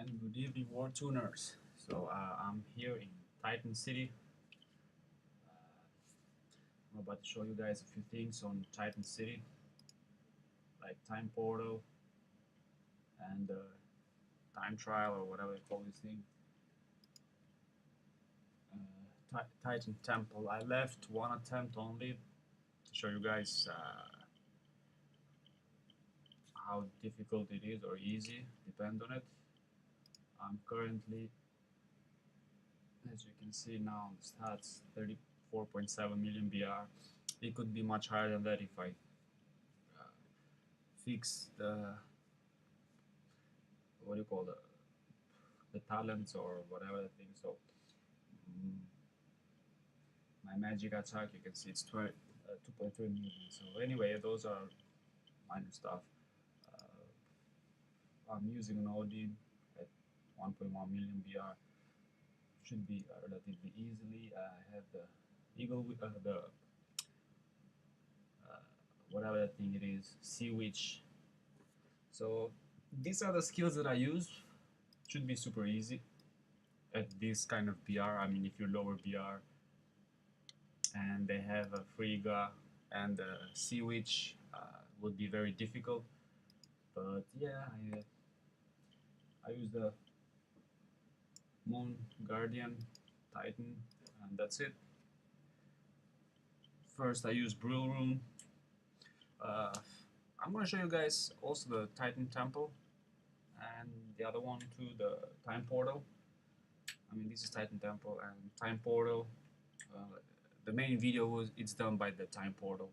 And good evening, Wartuners. I'm here in Titan City. I'm about to show you guys a few things on Titan City, like time portal and time trial or whatever you call this thing. Titan Temple. I left one attempt only to show you guys how difficult it is or easy, depend on it. I'm currently, as you can see now on the stats, 34.7 million BR. It could be much higher than that if I fix the what do you call the talents or whatever the thing. So mm, my magic attack, you can see it's 2.3 million. So anyway, those are minor stuff. I'm using an Odin at 1.1 million BR. Should be relatively easily. I have the eagle, the whatever that thing it is, sea witch. So these are the skills that I use. Should be super easy at this kind of BR. I mean, if you lower BR and they have a Frigga and a Sea Witch, would be very difficult. But yeah, I use the Moon Guardian Titan, and that's it. First, I use Brill Rune. I'm gonna show you guys also the Titan Temple and the other one too, the Time Portal. I mean, this is Titan Temple and Time Portal. The main video was it's done by the Time Portal.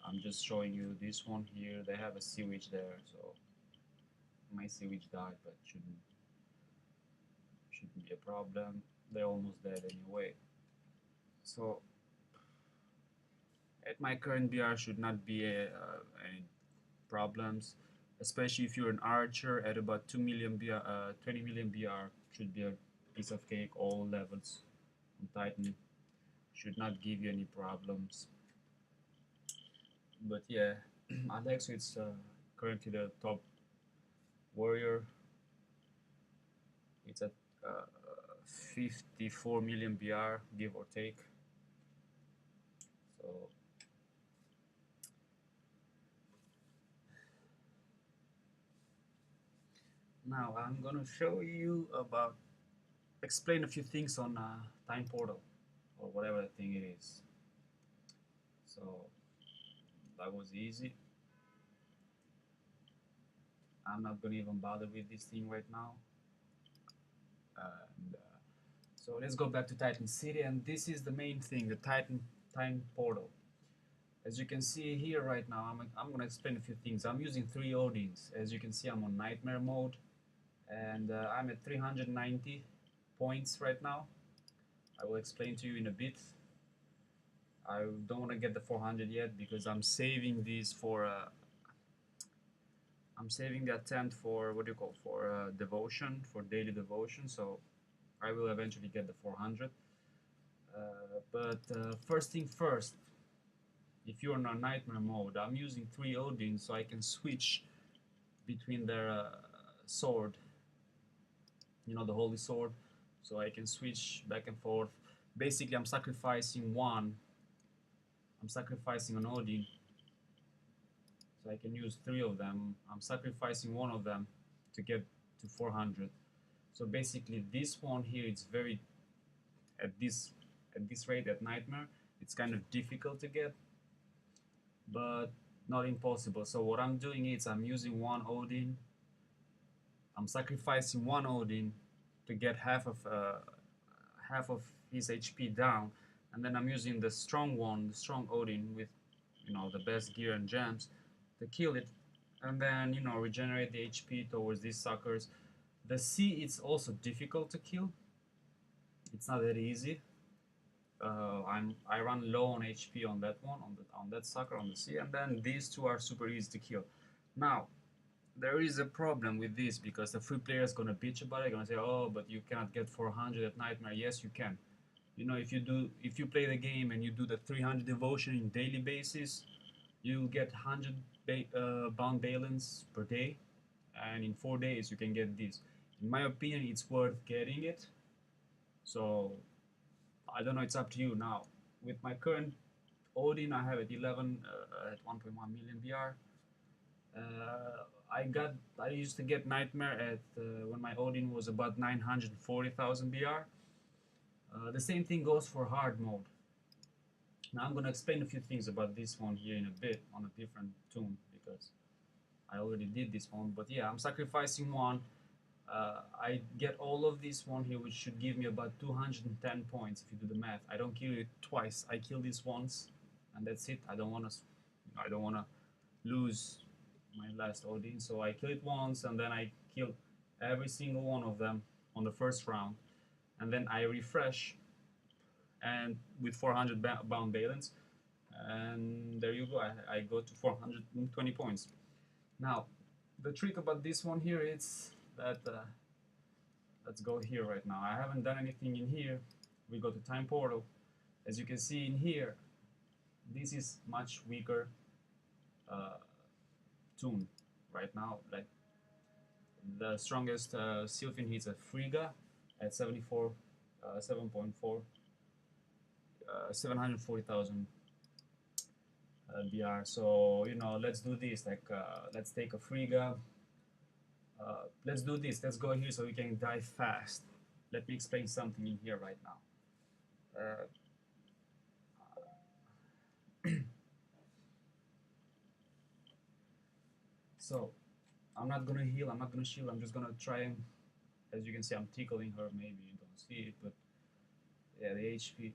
I'm just showing you this one here. They have a Sea Witch there, so my Sea Witch died, but shouldn't be a problem. They're almost dead anyway. So at my current BR should not be any problems, especially if you're an archer at about 2 million BR, 20 million BR should be a piece of cake. All levels on Titan should not give you any problems. But yeah, Alex is currently the top warrior. It's at 54 million BR, give or take. So now I'm gonna show you about explain a few things on time portal or whatever the thing it is. So that was easy. I'm not gonna even bother with this thing right now. And, so let's go back to Titan City, and this is the main thing, the Titan time portal. As you can see here right now, I'm gonna explain a few things. I'm using 3 Odins. As you can see, I'm on Nightmare mode, and I'm at 390 points right now. I will explain to you in a bit. I don't want to get the 400 yet because I'm saving these for I'm saving the attempt for what do you call for devotion, for daily devotion. So I will eventually get the 400. But first thing first, if you're in a nightmare mode, I'm using 3 Odin so I can switch between their sword, you know, the holy sword, so I can switch back and forth. Basically, I'm sacrificing an Odin so I can use 3 of them. I'm sacrificing one of them to get to 400. So basically this one here, it's very at this rate at nightmare, it's kind of difficult to get, but not impossible. So what I'm doing is I'm using 1 Odin. I'm sacrificing 1 Odin to get half of his HP down, and then I'm using the strong one, the strong Odin with, you know, the best gear and gems to kill it, and then, you know, regenerate the HP towards these suckers. The sea, it's also difficult to kill. It's not that easy. I run low on HP on that one, on that sucker on the sea, and then these 2 are super easy to kill. Now there is a problem with this because the free player is gonna bitch about it, gonna say, oh, but you cannot get 400 at nightmare. Yes, you can. You know, if you play the game and you do the 300 devotion in daily basis, you'll get 100 bound balance per day, and in 4 days you can get this. In my opinion, it's worth getting it. So I don't know, it's up to you now. With my current Odin, I have at 11 at 1.1 million BR. I used to get Nightmare at when my Odin was about 940,000 BR. The same thing goes for hard mode. Now I'm gonna explain a few things about this one here in a bit on a different tune because I already did this one. But yeah, I'm sacrificing one. I get all of this one here, which should give me about 210 points if you do the math. I don't kill it twice. I kill this once, and that's it. I don't wanna lose my last Odin, so I kill it once, and then I kill every single one of them on the first round, and then I refresh, and with 400 bound balance, and there you go. I go to 420 points. Now, the trick about this one here is that let's go here right now. I haven't done anything in here. We go to time portal. As you can see in here, this is much weaker tune right now. Like the strongest Sylphin hits a Frigga at 74, 7.4, 740,000 BR. So you know, let's do this. Like let's take a Frigga. Let's do this. Let's go here so we can die fast. Let me explain something in here right now. So I'm not gonna heal. I'm not gonna shield. I'm just gonna try and, as you can see, I'm tickling her. Maybe you don't see it, but yeah, the HP.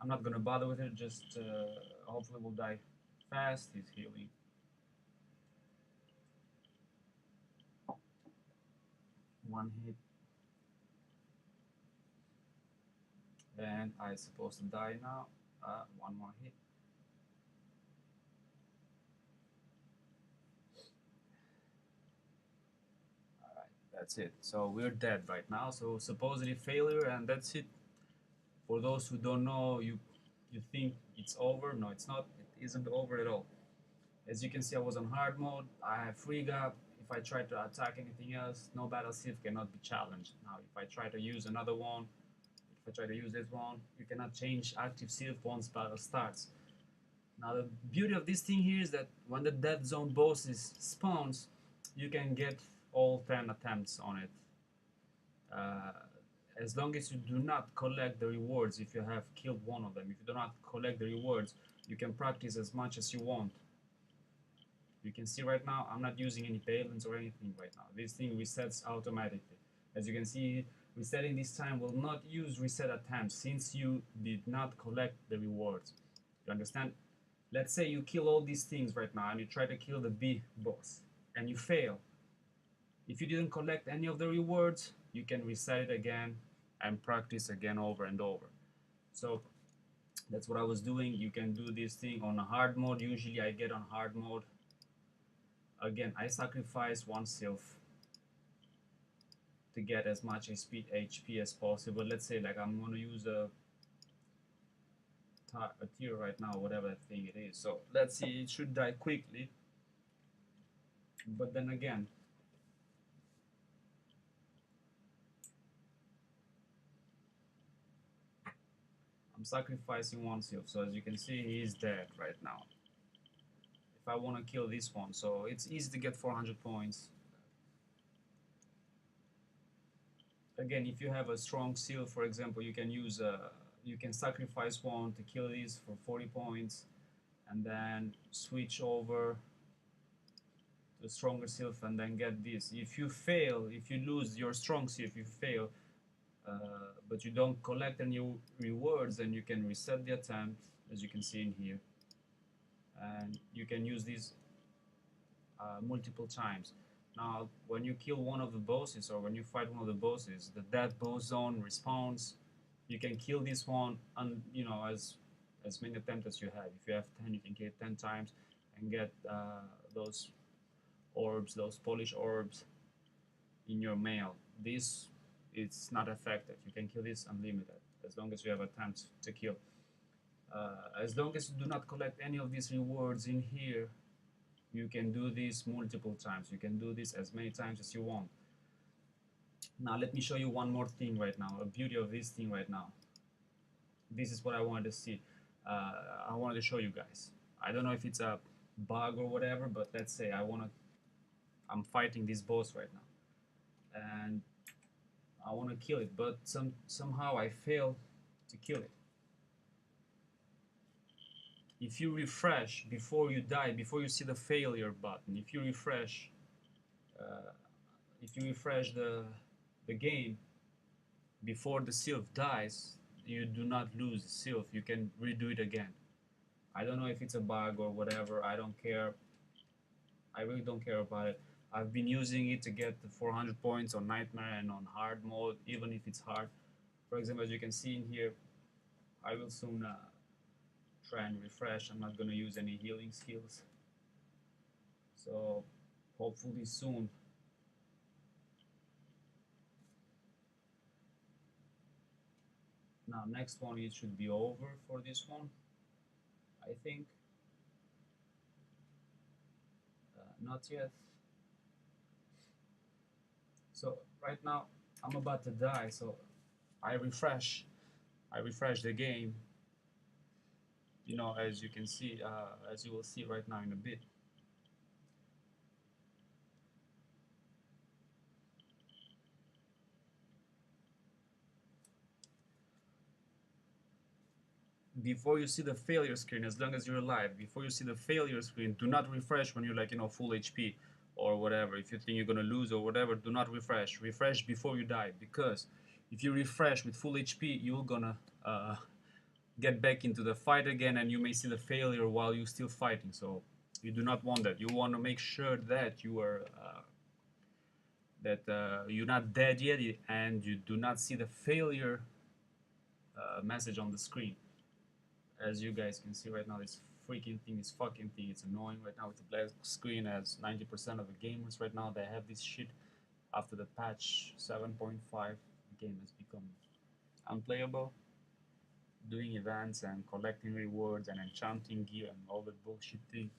I'm not gonna bother with it. Just hopefully we'll die fast. He's healing. One hit, and I'm supposed to die now. One more hit. Alright, that's it. So we're dead right now. So supposedly failure, and that's it. For those who don't know, you think it's over. No, it's not. It isn't over at all. As you can see, I was on hard mode. I have Frigga. If I try to attack anything else, no battle Sith cannot be challenged. Now, if I try to use another one, if I try to use this one, you cannot change active Sith once battle starts. Now, the beauty of this thing here is that when the Death Zone bosses spawns, you can get all 10 attempts on it. As long as you do not collect the rewards if you have killed one of them. If you do not collect the rewards, you can practice as much as you want. You can see right now, I'm not using any balance or anything right now. This thing resets automatically. As you can see, resetting this time will not use reset attempts since you did not collect the rewards. You understand? Let's say you kill all these things right now and you try to kill the B boss and you fail. If you didn't collect any of the rewards, you can reset it again and practice again over and over. So that's what I was doing. You can do this thing on a hard mode. Usually I get on hard mode. Again, I sacrifice one Sylph to get as much HP as possible. Let's say like I'm gonna use a tier right now, whatever that thing it is. So let's see, it should die quickly. But then again, I'm sacrificing one Sylph. So as you can see, he is dead right now. If I want to kill this one, so it's easy to get 400 points. Again, if you have a strong Sylph, for example, you can use you can sacrifice one to kill these for 40 points, and then switch over to stronger Sylph and then get this. If you fail, if you lose your strong Sylph, if you fail, but you don't collect any rewards, then you can reset the attempt, as you can see in here, and you can use these multiple times. Now, when you kill one of the bosses or when you fight one of the bosses, the death boss zone respawns. You can kill this one, and you know, as many attempts as you have. If you have 10, you can kill it 10 times and get those orbs, those Polish orbs in your mail. This it's not affected. You can kill this unlimited as long as you have attempts to kill. As long as you do not collect any of these rewards in here, You can do this multiple times. You can do this as many times as you want. Now let me show you one more thing right now, a beauty of this thing right now. This is what I wanted to see. I wanted to show you guys. I don't know if it's a bug or whatever, but let's say I'm fighting this boss right now, and I want to kill it, but somehow I fail to kill it. If you refresh before you die, before you see the failure button, uh, if you refresh the game before the sylph dies, you do not lose the sylph. You can redo it again. I don't know if it's a bug or whatever. I don't care. I really don't care about it. I've been using it to get the 400 points on Nightmare and on hard mode, even if it's hard. For example, as you can see in here, I will soon try and refresh. I'm not going to use any healing skills. So hopefully soon. Now next one, it should be over for this one, I think. Not yet. So right now I'm about to die, so I refresh the game, you know, as you can see, as you will see right now in a bit. Before you see the failure screen, as long as you're alive, before you see the failure screen, do not refresh when you're like, you know, full HP or whatever. If you think you're gonna lose or whatever, do not refresh. Refresh before you die, because if you refresh with full HP, you're gonna get back into the fight again, and you may see the failure while you're still fighting. So you do not want that. You want to make sure that you are you're not dead yet, and you do not see the failure message on the screen. As you guys can see right now, this freaking thing, this fucking thing, it's annoying right now with the black screen, as 90% of the gamers right now, they have this shit. After the patch 7.5, the game has become unplayable. Doing events and collecting rewards and enchanting gear and all that bullshit thing,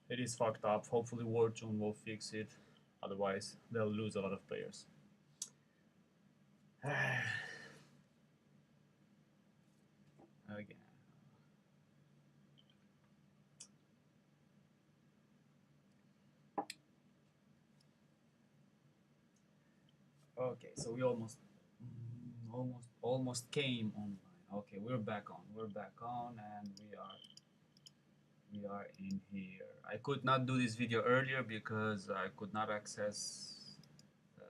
it is fucked up. Hopefully Wartune will fix it, otherwise they'll lose a lot of players. Again. Okay, so we almost came online. Okay, we're back on, and we are in here. I could not do this video earlier because I could not access uh,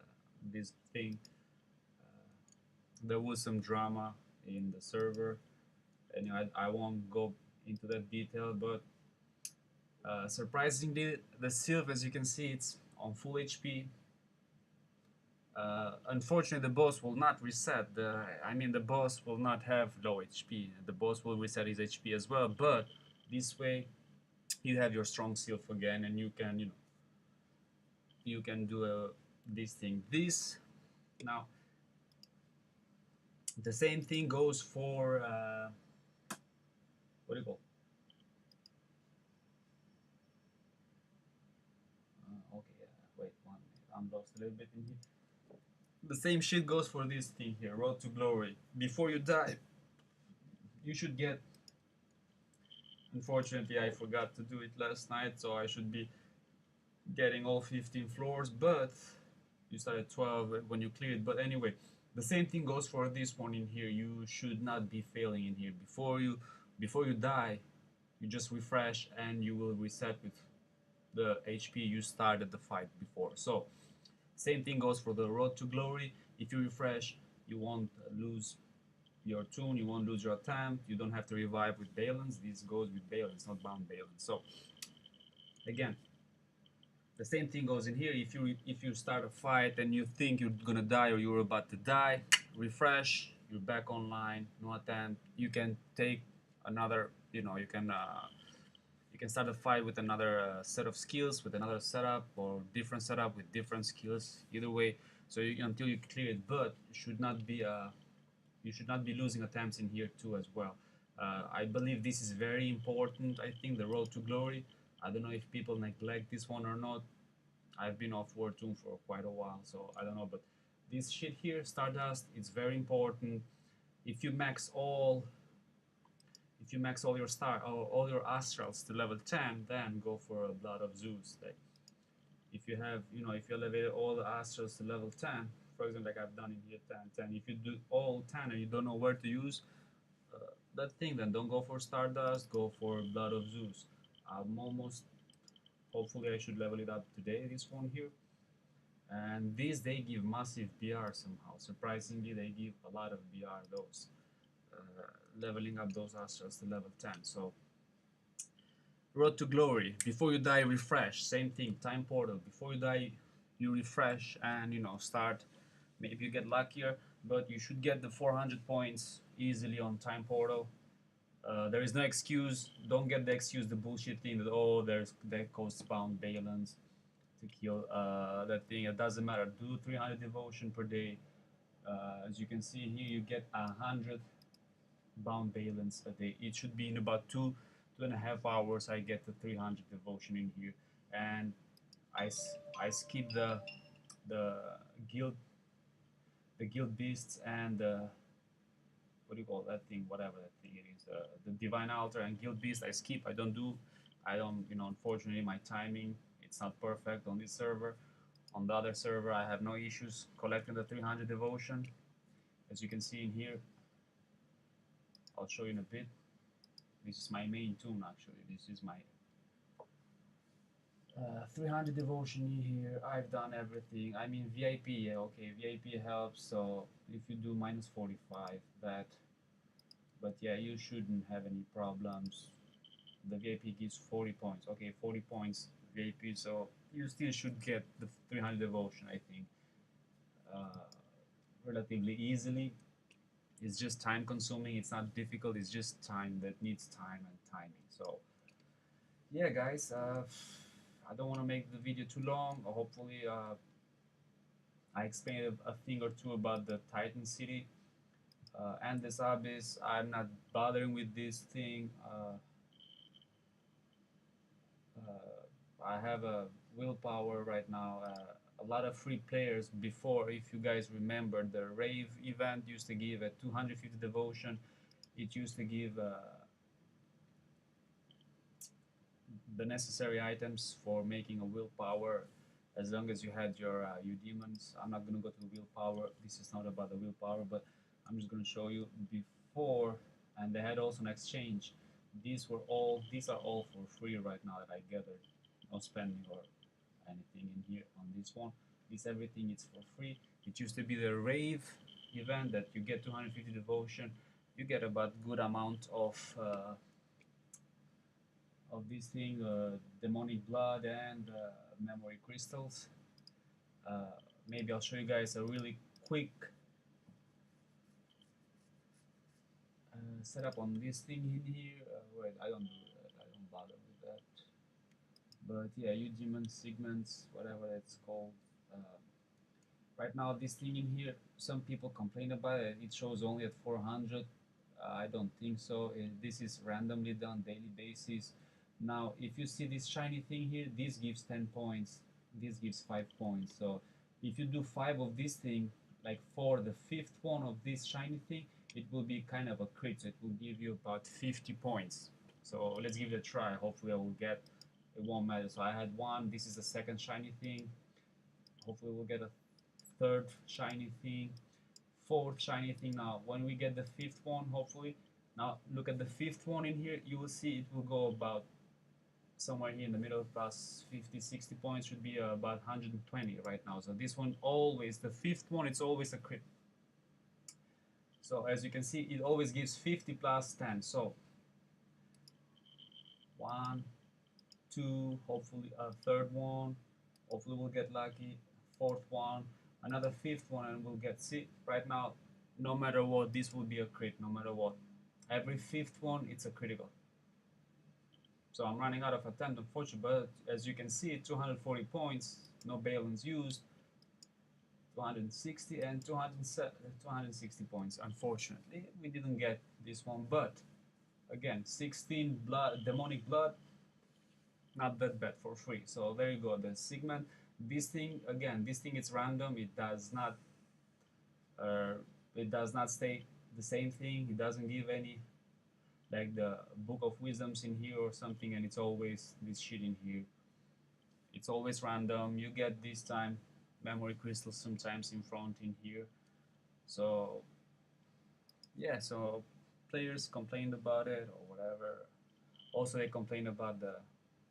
this thing. There was some drama in the server, and I won't go into that detail, but surprisingly, the sylph, as you can see, it's on full HP. Unfortunately, the boss will not reset. The boss will not have low HP. The boss will reset his HP as well. But this way, you have your strong sylph again, and you can, you can do this thing. This now, the same thing goes for what do you call? Okay, wait 1 minute. I'm lost a little bit in here. The same shit goes for this thing here, Road to Glory. Before you die, you should get. Unfortunately, I forgot to do it last night, so I should be getting all 15 floors, but you start at 12 when you clear it. But anyway, the same thing goes for this one in here. You should not be failing in here. Before you die, you just refresh and you will reset with the HP you started the fight before. So same thing goes for the Road to Glory. If you refresh, you won't lose your tune, you won't lose your attempt, you don't have to revive with balance. This goes with balance, not bound balance. So again, the same thing goes in here. If you start a fight and you think you're gonna die or you're about to die, refresh, you're back online, no attempt. You can take another, you can start a fight with another set of skills, with another setup, or different setup with different skills. Either way, so until you clear it, but you should not be losing attempts in here too as well. I believe this is very important. I think the Road to Glory. I don't know if people neglect this one or not. I've been off Wartune for quite a while, so I don't know. But this shit here, Stardust, it's very important. If you max all, if you max all your all your astrals to level 10, then go for a Blood of Zeus. Like if you have, if you elevate all the astrals to level 10, for example, like I've done in here 10, 10. If you do all 10 and you don't know where to use that thing, then don't go for Stardust. Go for Blood of Zeus. I'm almost. Hopefully, I should level it up today. This one here. And these they give massive BR somehow. Surprisingly, they give a lot of BR those, leveling up those astrals to level 10. So, Road to Glory. Before you die, refresh. Same thing. Time Portal. Before you die, you refresh and start. Maybe you get luckier, but you should get the 400 points easily on Time Portal. There is no excuse. Don't get the excuse, the bullshit thing that that costs bound balance to kill that thing. It doesn't matter. Do 300 devotion per day. As you can see here, you get 100 bound balance a day. It should be in about 2.5 hours. I get the 300 devotion in here, and I skip the guild the guild beasts and what do you call that thing? Whatever that thing it is, the divine altar and guild beast. I skip. I don't do. I don't. Unfortunately, my timing it's not perfect on this server. On the other server, I have no issues collecting the 300 devotion. As you can see in here, I'll show you in a bit. This is my main tune actually. This is my 300 devotion here. I've done everything. I mean VIP, yeah, okay, VIP helps. So if you do minus 45, that. But yeah, you shouldn't have any problems. The VIP gives 40 points. Okay, 40 points VIP. So you still should get the 300 devotion. I think relatively easily. It's just time consuming. It's not difficult. It's just time that needs time and timing. So yeah, guys. I don't want to make the video too long. Hopefully, I explained a thing or two about the Titan City and this abyss. I'm not bothering with this thing. I have a willpower right now. A lot of free players before, if you guys remember, the rave event used to give a 250 devotion. It used to give the necessary items for making a willpower as long as you had your demons. I'm not going to go to willpower. This is not about the willpower, but I'm just going to show you before. And they had also an exchange. These are all for free right now that I gathered. No spending or anything in here on this one. This everything is for free. It used to be the rave event that you get 250 devotion. You get about good amount of this thing, demonic blood and memory crystals. Maybe I'll show you guys a really quick setup on this thing in here. Wait, I don't do that. I don't bother with that. But yeah, you demon segments, whatever it's called. Right now, this thing in here, some people complain about it. It shows only at 400. I don't think so. This is randomly done daily basis. Now, if you see this shiny thing here, this gives 10 points. This gives 5 points. So if you do 5 of this thing, like for the 5th one of this shiny thing, it will be kind of a crit. So it will give you about 50 points. So let's give it a try. Hopefully I will get, it won't matter. So I had one. This is the second shiny thing. Hopefully we'll get a third shiny thing, fourth shiny thing. Now when we get the 5th one, hopefully, now look at the 5th one in here, you will see it will go about somewhere here in the middle, plus 50, 60 points, should be about 120 right now. So this one always, the 5th one, it's always a crit. So as you can see, it always gives 50 plus 10. So 1, 2, hopefully a third one, hopefully we'll get lucky, 4th one, another 5th one, and we'll get, see, right now, no matter what, this will be a crit, no matter what. Every 5th one, it's a critical. So I'm running out of attempt, unfortunately, but as you can see, 240 points, no balance used, 260 and 260 points. Unfortunately, we didn't get this one, but again, 16 blood, demonic blood, not that bad for free. So there you go, the segment. This thing again, this thing is random. Uh, it does not stay the same thing. It doesn't give any like the book of wisdoms in here or something, and it's always this shit in here. It's always random. You get this time memory crystals sometimes in front in here. So yeah, so players complained about it or whatever. Also, they complained about the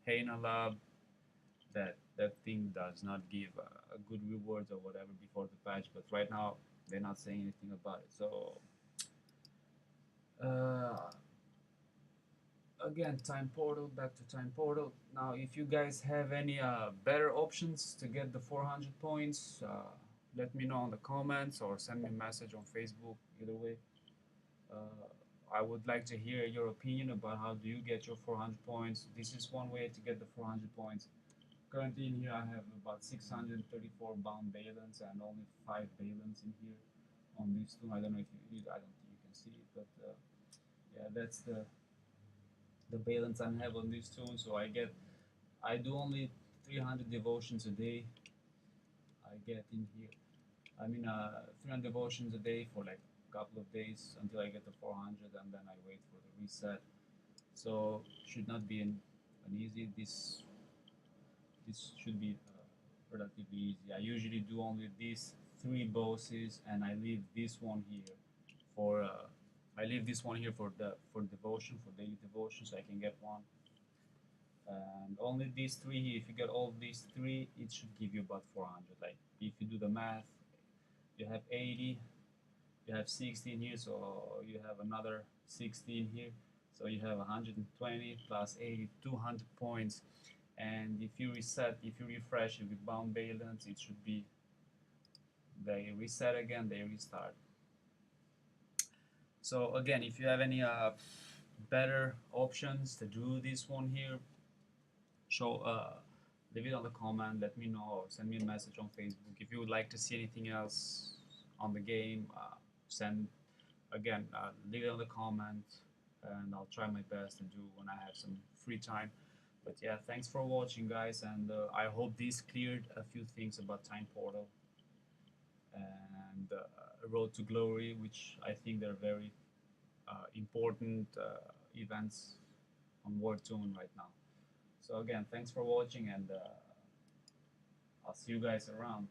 Hena Lab, that thing does not give a good rewards or whatever before the patch. But right now, they're not saying anything about it. So uh, again, time portal, back to time portal. Now, if you guys have any better options to get the 400 points, let me know in the comments or send me a message on Facebook. Either way. Uh, I would like to hear your opinion about how do you get your 400 points. This is one way to get the 400 points. Currently in here I have about 634 bound balance and only 5 balance in here on these two. I don't know if I don't think you can see it, but yeah, that's the balance I have on these two. So I do only 300 devotions a day. I get in here. I mean, 300 devotions a day for like a couple of days until I get to 400, and then I wait for the reset. So should not be an easy. This should be relatively easy. I usually do only these three bosses, and I leave this one here for for devotion, for daily devotion, so I can get one. And only these three here. If you get all these three, it should give you about 400. Like if you do the math, you have 80, you have 16 here, so you have another 16 here, so you have 120 plus 80, 200 points. And if you refresh it with bound balance, it should be they reset again, they restart. So again, if you have any better options to do this one here, show leave it on the comment, let me know, or send me a message on Facebook. If you would like to see anything else on the game, send again, leave it on the comment, and I'll try my best to do when I have some free time. But yeah, thanks for watching, guys, and I hope this cleared a few things about Time Portal and Road to Glory, which I think they're very important events on Wartune right now. So again, thanks for watching, and I'll see you guys around.